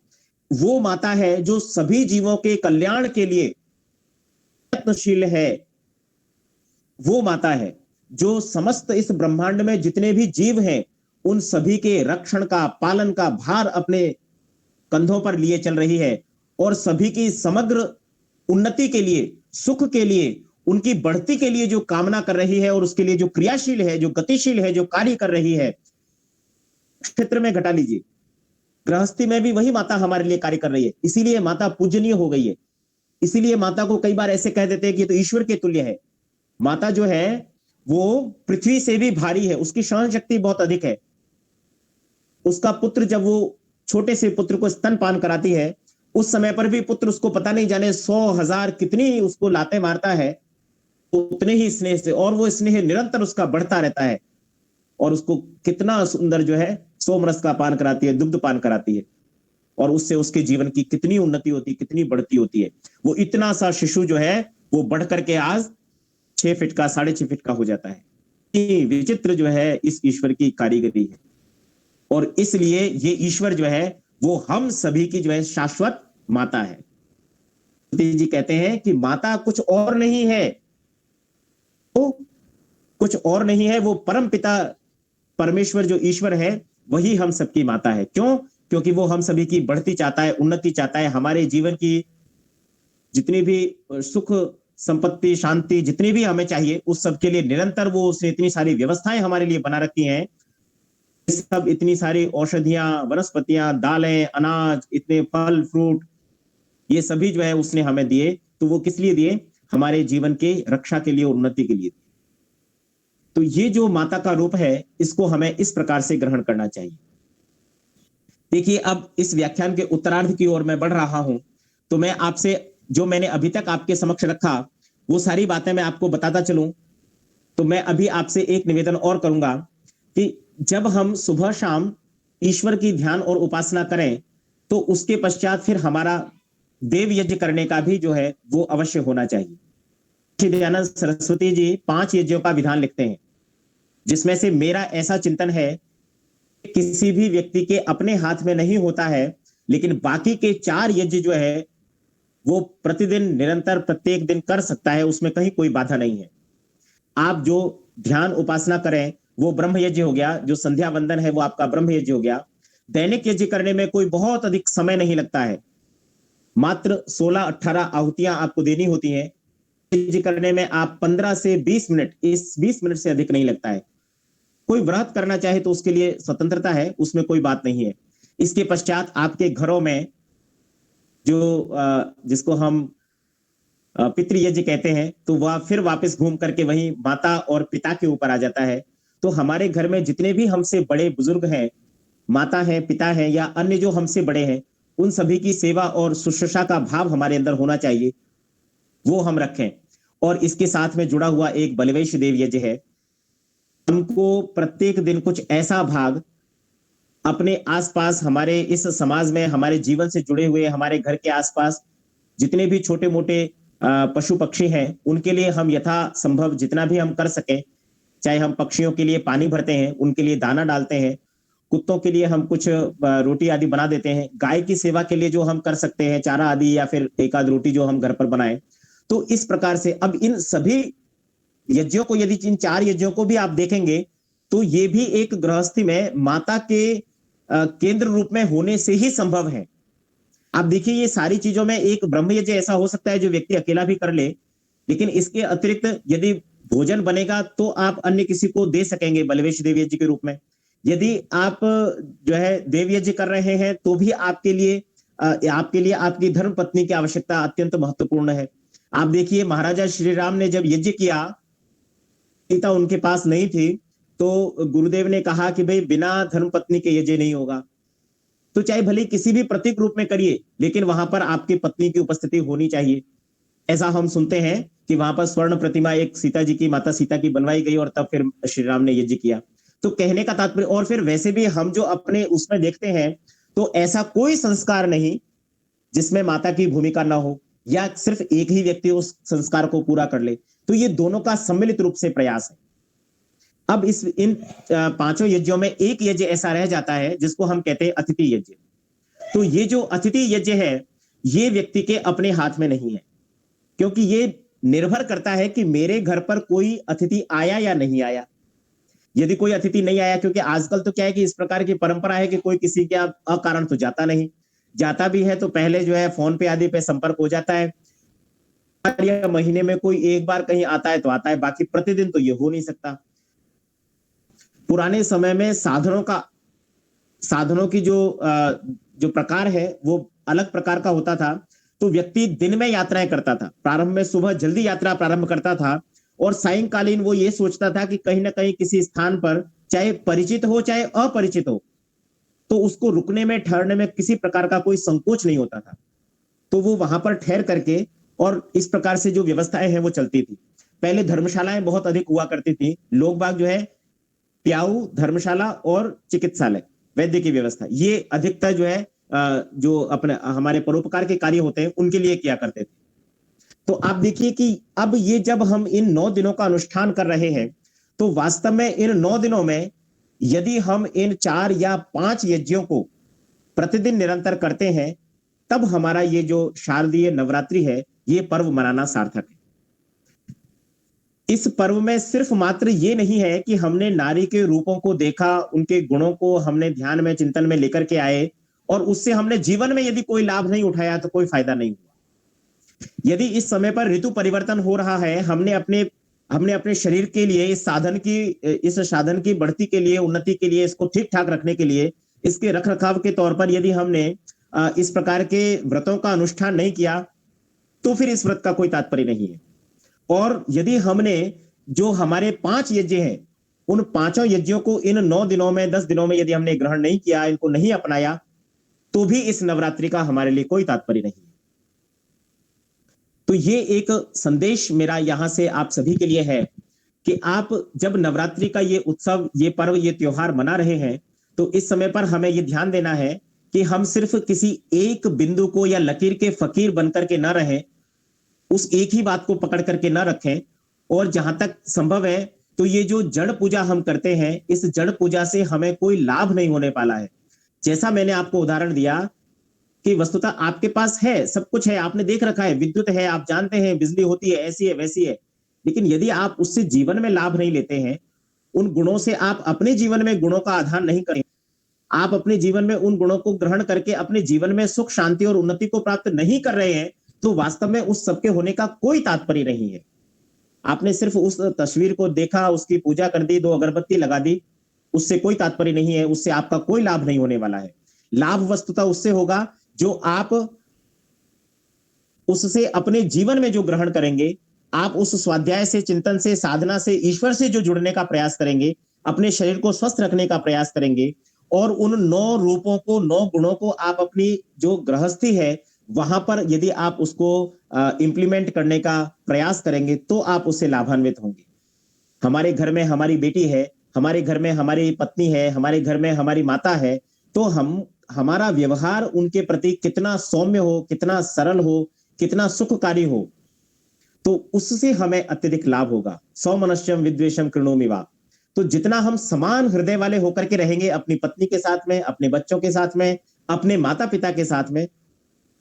वो माता है जो सभी जीवों के कल्याण के लिए यत्नशील है। वो माता है जो समस्त इस ब्रह्मांड में जितने भी जीव हैं, उन सभी के रक्षण का, पालन का भार अपने कंधों पर लिए चल रही है, और सभी की समग्र उन्नति के लिए, सुख के लिए, उनकी बढ़ती के लिए जो कामना कर रही है, और उसके लिए जो क्रियाशील है, जो गतिशील है, जो कार्य कर रही है। क्षेत्र में घटा लीजिए, गृहस्थी में भी वही माता हमारे लिए कार्य कर रही है। इसीलिए माता पूजनीय हो गई है। इसीलिए माता को कई बार ऐसे कह देते हैं कि तो ईश्वर के तुल्य है। माता जो है वो पृथ्वी से भी भारी है, उसकी सहन शक्ति बहुत अधिक है। उसका पुत्र जब वो छोटे से पुत्र को स्तनपान कराती है, उस समय पर भी पुत्र उसको पता नहीं जाने 100,000 कितनी उसको लाते मारता है, उतने ही स्नेह से, और वो स्नेह निरंतर उसका बढ़ता रहता है, और उसको कितना सुंदर जो है सोमरस का पान कराती है, दुग्ध पान कराती है, और उससे उसके जीवन की कितनी उन्नति होती है, कितनी बढ़ती होती है। वो इतना सा शिशु जो है वो बढ़ करके आज 6 फीट का, 6.5 फीट का हो जाता है। विचित्र जो है इस ईश्वर की कारीगरी है, और इसलिए ये ईश्वर जो है वो हम सभी की जो है शाश्वत माता है। जी कहते हैं कि माता कुछ और नहीं है, तो कुछ और नहीं है, वो परम पिता परमेश्वर जो ईश्वर है वही हम सबकी माता है। क्यों? क्योंकि वो हम सभी की बढ़ती चाहता है, उन्नति चाहता है। हमारे जीवन की जितनी भी सुख, संपत्ति, शांति जितनी भी हमें चाहिए, उस सब के लिए निरंतर वो उसने इतनी सारी व्यवस्थाएं हमारे लिए बना रखी हैं। सब इतनी सारी औषधियां, वनस्पतियां, दालें, अनाज, इतने फल फ्रूट, ये सभी जो है उसने हमें दिए। तो वो किस लिए दिए? हमारे जीवन के रक्षा के लिए, उन्नति के लिए। तो ये जो माता का रूप है, इसको हमें इस प्रकार से ग्रहण करना चाहिए। देखिए, अब इस व्याख्यान के उत्तरार्ध की ओर मैं बढ़ रहा हूं, तो मैं आपसे जो मैंने अभी तक आपके समक्ष रखा वो सारी बातें मैं आपको बताता चलूं। तो मैं अभी आपसे एक निवेदन और करूंगा कि जब हम सुबह शाम ईश्वर की ध्यान और उपासना करें, तो उसके पश्चात फिर हमारा देव यज्ञ करने का भी जो है वो अवश्य होना चाहिए। श्री दयानंद सरस्वती जी 5 यज्ञों का विधान लिखते हैं, जिसमें से मेरा ऐसा चिंतन है किसी भी व्यक्ति के अपने हाथ में नहीं होता है, लेकिन बाकी के 4 यज्ञ जो है वो प्रतिदिन निरंतर प्रत्येक दिन कर सकता है, उसमें कहीं कोई बाधा नहीं है। आप जो ध्यान उपासना करें वो ब्रह्म यज्ञ हो गया, जो संध्या वंदन है वो आपका ब्रह्म यज्ञ हो गया। दैनिक यज्ञ करने में कोई बहुत अधिक समय नहीं लगता है, मात्र 16-18 आहुतियां आपको देनी होती हैं। यज्ञ करने में आप 15 से 20 मिनट, इस 20 मिनट से अधिक नहीं लगता है। कोई व्रत करना चाहे तो उसके लिए स्वतंत्रता है, उसमें कोई बात नहीं है। इसके पश्चात आपके घरों में जो जिसको हम पितृयज्ञ कहते हैं, तो वह फिर वापस घूम करके वही माता और पिता के ऊपर आ जाता है। तो हमारे घर में जितने भी हमसे बड़े बुजुर्ग हैं, माता हैं, पिता हैं या अन्य जो हमसे बड़े हैं, उन सभी की सेवा और शुश्रूषा का भाव हमारे अंदर होना चाहिए, वो हम रखें। और इसके साथ में जुड़ा हुआ एक बलवेश देव यज्ञ है। हमको प्रत्येक दिन कुछ ऐसा भाग अपने आसपास, हमारे इस समाज में, हमारे जीवन से जुड़े हुए, हमारे घर के आसपास जितने भी छोटे मोटे पशु पक्षी हैं, उनके लिए हम यथा संभव जितना भी हम कर सकें, चाहे हम पक्षियों के लिए पानी भरते हैं, उनके लिए दाना डालते हैं, कुत्तों के लिए हम कुछ रोटी आदि बना देते हैं, गाय की सेवा के लिए जो हम कर सकते हैं, चारा आदि या फिर एक आध रोटी जो हम घर पर बनाएं। तो इस प्रकार से अब इन सभी यज्ञों को, यदि इन 4 यज्ञों को भी आप देखेंगे तो ये भी एक गृहस्थी में माता के केंद्र रूप में होने से ही संभव है। आप देखिए, ये सारी चीजों में एक ब्रह्म यज्ञ ऐसा हो सकता है जो व्यक्ति अकेला भी कर ले, लेकिन इसके अतिरिक्त यदि भोजन बनेगा तो आप अन्य किसी को दे सकेंगे बलवेश देव यज्ञ के रूप में। यदि आप जो है देव यज्ञ कर रहे हैं तो भी आपके लिए आपकी धर्म पत्नी की आवश्यकता अत्यंत महत्वपूर्ण है। आप देखिए, महाराजा श्री राम ने जब यज्ञ किया, सीता उनके पास नहीं थी, तो गुरुदेव ने कहा कि भाई बिना धर्म पत्नी के यज्ञ नहीं होगा। तो चाहे भले किसी भी प्रतीक रूप में करिए, लेकिन वहां पर आपकी पत्नी की उपस्थिति होनी चाहिए। ऐसा हम सुनते हैं कि वहां पर स्वर्ण प्रतिमा एक सीता जी की, माता सीता की बनवाई गई और तब फिर श्री राम ने यज्ञ किया। तो कहने का तात्पर्य, और फिर वैसे भी हम जो अपने उसमें देखते हैं, तो ऐसा कोई संस्कार नहीं जिसमें माता की भूमिका ना हो या सिर्फ एक ही व्यक्ति उस संस्कार को पूरा कर ले। तो ये दोनों का सम्मिलित रूप से प्रयास है। अब इन 5 यज्ञों में एक यज्ञ ऐसा रह जाता है जिसको हम कहते हैं अतिथि यज्ञ। तो ये जो अतिथि यज्ञ है, ये व्यक्ति के अपने हाथ में नहीं है, क्योंकि ये निर्भर करता है कि मेरे घर पर कोई अतिथि आया या नहीं आया। यदि कोई अतिथि नहीं आया, क्योंकि आजकल तो क्या है कि इस प्रकार की परंपरा है कि कोई किसी के अकारण तो जाता नहीं, जाता भी है तो पहले जो है फोन पे आदि पे संपर्क हो जाता है, या महीने में कोई एक बार कहीं आता है तो आता है, बाकी प्रतिदिन तो ये हो नहीं सकता। पुराने समय में साधनों की जो प्रकार है वो अलग प्रकार का होता था। तो व्यक्ति दिन में यात्राएं करता था, प्रारंभ में सुबह जल्दी यात्रा प्रारंभ करता था और सायंकालीन वो ये सोचता था कि कहीं ना कहीं किसी स्थान पर, चाहे परिचित हो चाहे अपरिचित हो, तो उसको रुकने में, ठहरने में किसी प्रकार का कोई संकोच नहीं होता था। तो वो वहां पर ठहर करके, और इस प्रकार से जो व्यवस्थाएं हैं वो चलती थी। पहले धर्मशालाएं बहुत अधिक हुआ करती थी। लोग बाग जो है प्याऊ, धर्मशाला और चिकित्सालय, वैद्य की व्यवस्था, ये अधिकतर जो है जो अपने हमारे परोपकार के कार्य होते हैं उनके लिए किया करते थे। तो आप देखिए कि अब ये जब हम इन 9 दिनों का अनुष्ठान कर रहे हैं, तो वास्तव में इन 9 दिनों में यदि हम इन 4 या 5 यज्ञों को प्रतिदिन निरंतर करते हैं, तब हमारा ये जो शारदीय नवरात्रि है, ये पर्व मनाना सार्थक है। इस पर्व में सिर्फ मात्र ये नहीं है कि हमने नारी के रूपों को देखा, उनके गुणों को हमने ध्यान में, चिंतन में लेकर के आए, और उससे हमने जीवन में यदि कोई लाभ नहीं उठाया तो कोई फायदा नहीं हुआ। यदि इस समय पर ऋतु परिवर्तन हो रहा है, हमने अपने शरीर के लिए, इस साधन की बढ़ती के लिए, उन्नति के लिए, इसको ठीक ठाक रखने के लिए, इसके रख रखाव के तौर पर यदि हमने इस प्रकार के व्रतों का अनुष्ठान नहीं किया, तो फिर इस व्रत का कोई तात्पर्य नहीं है। और यदि हमने जो हमारे 5 यज्ञ हैं, उन 5 यज्ञों को इन 9 दिनों में, 10 दिनों में यदि हमने ग्रहण नहीं किया, इनको नहीं अपनाया, तो भी इस नवरात्रि का हमारे लिए कोई तात्पर्य नहीं है। तो ये एक संदेश मेरा यहां से आप सभी के लिए है कि आप जब नवरात्रि का ये उत्सव, ये पर्व, ये त्योहार मना रहे हैं, तो इस समय पर हमें ये ध्यान देना है कि हम सिर्फ किसी एक बिंदु को या लकीर के फकीर बनकर के न रहें, उस एक ही बात को पकड़ करके न रखें। और जहां तक संभव है, तो ये जो जड़ पूजा हम करते हैं, इस जड़ पूजा से हमें कोई लाभ नहीं होने वाला है। जैसा मैंने आपको उदाहरण दिया कि वस्तुतः आपके पास है, सब कुछ है, आपने देख रखा है, विद्युत है, आप जानते हैं बिजली होती है, ऐसी है, वैसी है, लेकिन यदि आप उससे जीवन में लाभ नहीं लेते हैं, उन गुणों से आप अपने जीवन में गुणों का आधान नहीं करेंगे, आप अपने जीवन में उन गुणों को ग्रहण करके अपने जीवन में सुख, शांति और उन्नति को प्राप्त नहीं कर रहे हैं, तो वास्तव में उस सबके होने का कोई तात्पर्य नहीं है। आपने सिर्फ उस तस्वीर को देखा, उसकी पूजा कर दी, 2 अगरबत्ती लगा दी, उससे कोई तात्पर्य नहीं है, उससे आपका कोई लाभ नहीं होने वाला है। लाभ वस्तुतः उससे होगा जो आप उससे अपने जीवन में जो ग्रहण करेंगे, आप उस स्वाध्याय से, चिंतन से, साधना से, ईश्वर से जो जुड़ने का प्रयास करेंगे, अपने शरीर को स्वस्थ रखने का प्रयास करेंगे और उन 9 रूपों को, 9 गुणों को आप अपनी जो गृहस्थी है वहां पर यदि आप उसको इंप्लीमेंट करने का प्रयास करेंगे तो आप उससे लाभान्वित होंगे। हमारे घर में हमारी बेटी है, हमारे घर में हमारी पत्नी है, हमारे घर में हमारी माता है, तो हमारा व्यवहार उनके प्रति कितना सौम्य हो, कितना सरल हो, कितना सुखकारी हो, तो उससे हमें अत्यधिक लाभ होगा। सौमनस्यम विद्वेषम कृणोमि वा। तो जितना हम समान हृदय वाले होकर के रहेंगे अपनी पत्नी के साथ में, अपने बच्चों के साथ में, अपने माता पिता के साथ में,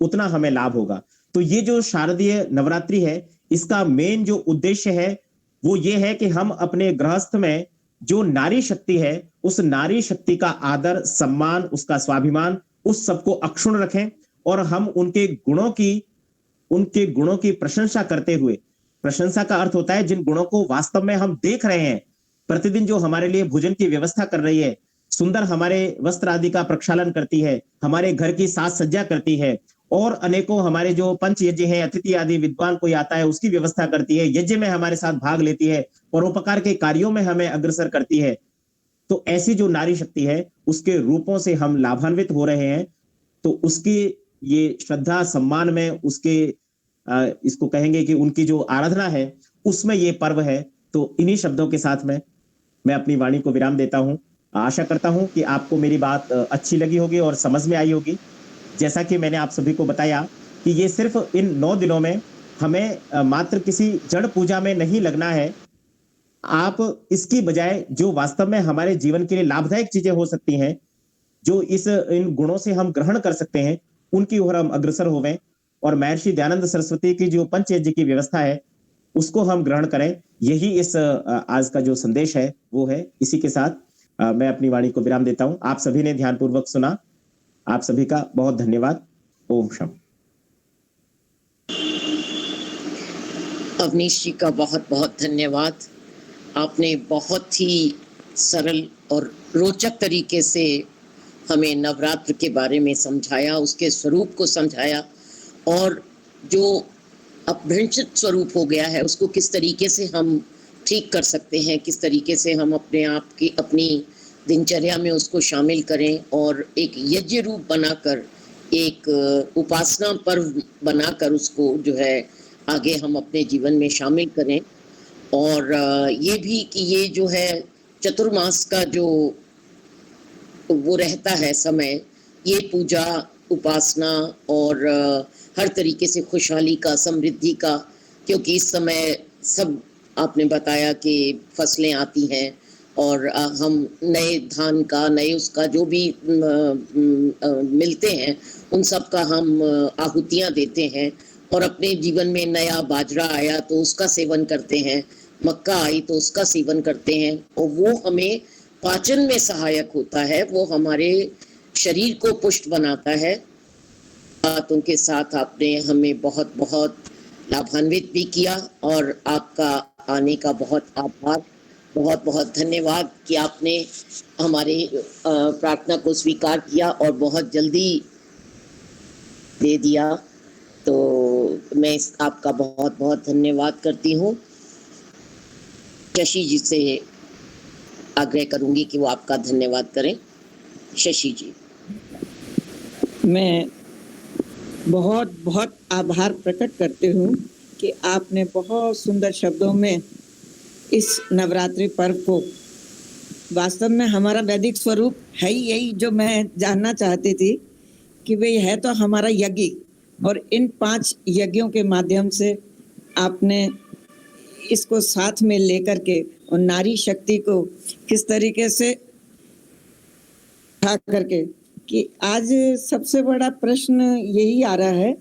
उतना हमें लाभ होगा। तो ये जो शारदीय नवरात्रि है, इसका मेन जो उद्देश्य है वो ये है कि हम अपने गृहस्थ में जो नारी शक्ति है, उस नारी शक्ति का आदर, सम्मान, उसका स्वाभिमान, उस सबको अक्षुण्ण रखें और हम उनके गुणों की प्रशंसा करते हुए, प्रशंसा का अर्थ होता है जिन गुणों को वास्तव में हम देख रहे हैं, प्रतिदिन जो हमारे लिए भोजन की व्यवस्था कर रही है, सुंदर हमारे वस्त्र आदि का प्रक्षालन करती है, हमारे घर की साज सज्जा करती है और अनेकों हमारे जो पंच यज्ञ हैं, अतिथि आदि विद्वान कोई आता है उसकी व्यवस्था करती है, यज्ञ में हमारे साथ भाग लेती है, परोपकार के कार्यों में हमें अग्रसर करती है। तो ऐसी जो नारी शक्ति है उसके रूपों से हम लाभान्वित हो रहे हैं। तो उसकी ये श्रद्धा सम्मान में उसके इसको कहेंगे कि उनकी जो आराधना है उसमें ये पर्व है। तो इन्हीं शब्दों के साथ में मैं अपनी वाणी को विराम देता हूं। आशा करता हूं कि आपको मेरी बात अच्छी लगी होगी और समझ में आई होगी। जैसा कि मैंने आप सभी को बताया कि ये सिर्फ इन 9 दिनों में हमें मात्र किसी जड़ पूजा में नहीं लगना है। आप इसकी बजाय जो वास्तव में हमारे जीवन के लिए लाभदायक चीजें हो सकती हैं, जो इन गुणों से हम ग्रहण कर सकते हैं, उनकी ओर हम अग्रसर होवें और महर्षि दयानंद सरस्वती की जो पंचयज्ञ की व्यवस्था है उसको हम ग्रहण करें। यही इस आज का जो संदेश है वो है। इसी के साथ मैं अपनी वाणी को विराम देता हूं। आप सभी ने ध्यानपूर्वक सुना। आप सभी का बहुत धन्यवाद। ओम शम। अवनीश जी का बहुत बहुत धन्यवाद। आपने बहुत ही सरल और रोचक तरीके से हमें नवरात्र के बारे में समझाया, उसके स्वरूप को समझाया और जो अपभ्रंशित स्वरूप हो गया है उसको किस तरीके से हम ठीक कर सकते हैं, किस तरीके से हम अपने आप की अपनी दिनचर्या में उसको शामिल करें और एक यज्ञ रूप बनाकर, एक उपासना पर्व बनाकर उसको जो है आगे हम अपने जीवन में शामिल करें। और ये भी कि ये जो है चतुर्मास का जो वो रहता है समय, ये पूजा, उपासना और हर तरीके से खुशहाली का, समृद्धि का, क्योंकि इस समय सब आपने बताया कि फसलें आती हैं और हम नए धान का, नए उसका जो भी मिलते हैं उन सब का हम आहुतियाँ देते हैं और अपने जीवन में नया बाजरा आया तो उसका सेवन करते हैं, मक्का आई तो उसका सेवन करते हैं और वो हमें पाचन में सहायक होता है, वो हमारे शरीर को पुष्ट बनाता है। बातों के साथ आपने हमें बहुत बहुत लाभान्वित भी किया और आपका आने का बहुत आभार, बहुत बहुत धन्यवाद कि आपने हमारे प्रार्थना को स्वीकार किया और बहुत जल्दी दे दिया। तो मैं आपका बहुत बहुत धन्यवाद करती हूँ। शशि जी से आग्रह करूंगी कि वो आपका धन्यवाद करें। शशि जी। मैं बहुत बहुत आभार प्रकट करती हूँ कि आपने बहुत सुंदर शब्दों में इस नवरात्रि पर्व को, वास्तव में हमारा वैदिक स्वरूप है ही यही जो मैं जानना चाहती थी कि वे है तो हमारा यज्ञ, और इन 5 यज्ञों के माध्यम से आपने इसको साथ में लेकर के और नारी शक्ति को किस तरीके से उठा करके कि आज सबसे बड़ा प्रश्न यही आ रहा है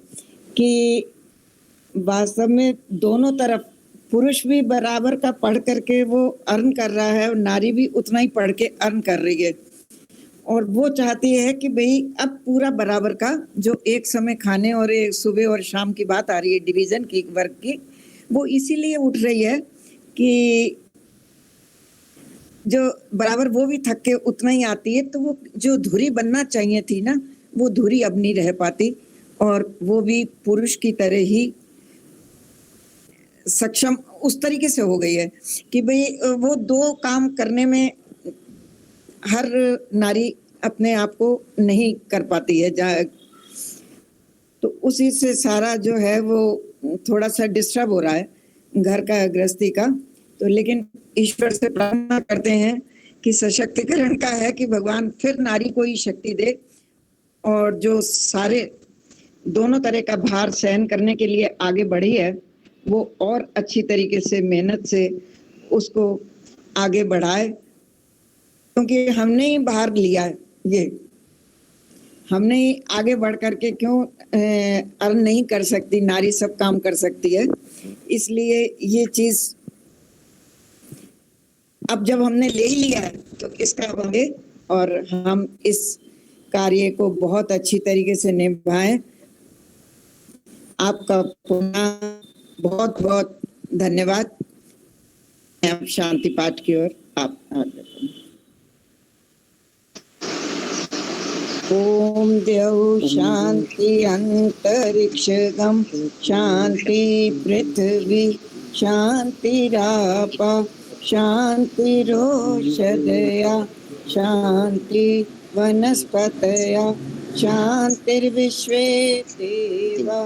कि वास्तव में दोनों तरफ पुरुष भी बराबर का पढ़ करके वो अर्न कर रहा है और नारी भी उतना ही पढ़ के अर्न कर रही है। और वो चाहती है कि भाई अब पूरा बराबर का जो एक समय खाने और एक सुबह और शाम की बात आ रही है डिवीजन की वर्क की, वो इसीलिए उठ रही है कि जो बराबर वो भी थक के उतना ही आती है, तो वो जो धुरी बनना चाहिए थी ना, वो धुरी अब नहीं रह पाती और वो भी पुरुष की तरह ही सक्षम उस तरीके से हो गई है कि भाई वो दो काम करने में हर नारी अपने आप को नहीं कर पाती है। तो उसी से सारा जो है वो थोड़ा सा डिस्टर्ब हो रहा है घर का गृहस्थी का। तो लेकिन ईश्वर से प्रार्थना करते हैं कि सशक्तिकरण का है कि भगवान फिर नारी को ही शक्ति दे और जो सारे दोनों तरह का भार सहन करने के लिए आगे बढ़ी है वो और अच्छी तरीके से मेहनत से उसको आगे बढ़ाए, क्योंकि हमने ही भार लिया है। ये हमने ही आगे बढ़ करके क्यों अर्न नहीं कर सकती, नारी सब काम कर सकती है। इसलिए ये चीज अब जब हमने ले ही लिया है तो इसका होंगे और हम इस कार्य को बहुत अच्छी तरीके से निभाएं। आपका पुनः बहुत बहुत धन्यवाद। अब शांति पाठ की ओर आप ओम द्यौ शांति अंतरिक्षगम शांति पृथ्वी शांतिरापा शांतिरोषधया शांति वनस्पतया शांतिर्विश्वे देवा